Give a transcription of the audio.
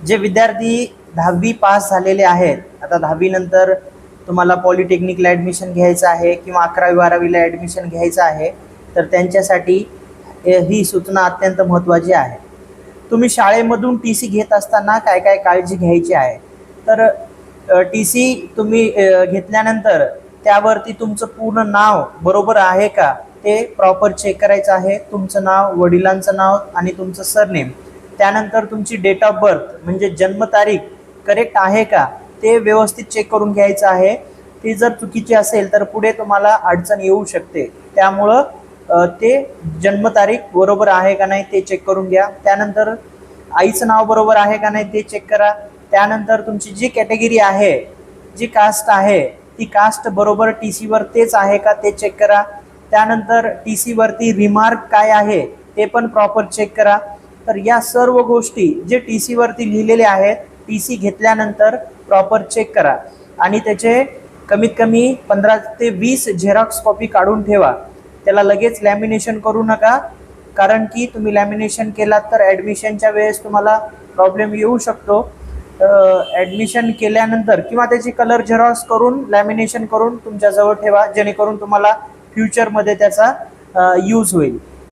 जे विद्यार्थी 10वी पास झालेले आहेत, आता 10वी नंतर तुम्हाला पॉलिटेक्निकला ॲडमिशन घ्यायचं आहे किंवा 11वी-12वीला ॲडमिशन घ्यायचं आहे, तर त्यांच्यासाठी ही सूचना अत्यंत महत्त्वाची आहे. तुम्ही शाळेमधून टी सी घेत असताना काय काय काळजी घ्यायची आहे, तर टी सी तुम्ही घेतल्यानंतर त्यावरती तुमचं पूर्ण नाव बरोबर आहे का ते प्रॉपर चेक करायचं आहे. तुमचं नाव, वडिलांचं नाव आणि तुमचं सरनेम, त्यानंतर तुमची डेट ऑफ बर्थ म्हणजे जन्मतारीख करेक्ट आहे का ते व्यवस्थित चेक करून घ्यायचं आहे. ती जर चुकीची असेल तर पुढे तुम्हाला अडचण येऊ शकते. त्यामुळं ते जन्मतारीख बरोबर आहे का नाही ते चेक करून घ्या. त्यानंतर आईचं नाव बरोबर आहे का नाही ते चेक करा. त्यानंतर तुमची जी कॅटेगरी आहे, जी कास्ट आहे, ती कास्ट बरोबर टी सीवर तेच आहे का ते चेक करा. त्यानंतर टी सीवरती रिमार्क काय आहे ते पण प्रॉपर चेक करा. तर या सर्व गोष्टी जे टी सीवरती लिहिलेले आहेत, टी सी घेतल्यानंतर प्रॉपर चेक करा आणि त्याचे कमीत कमी 15 ते 20 झेरॉक्स कॉपी काढून ठेवा. त्याला लगेच लॅमिनेशन करू नका, कारण की तुम्ही लॅमिनेशन केलात तर ॲडमिशनच्या वेळेस तुम्हाला प्रॉब्लेम येऊ शकतो. ॲडमिशन केल्यानंतर किंवा त्याची कलर झेरॉक्स करून लॅमिनेशन करून तुमच्याजवळ ठेवा, जेणेकरून तुम्हाला फ्युचरमध्ये त्याचा यूज होईल.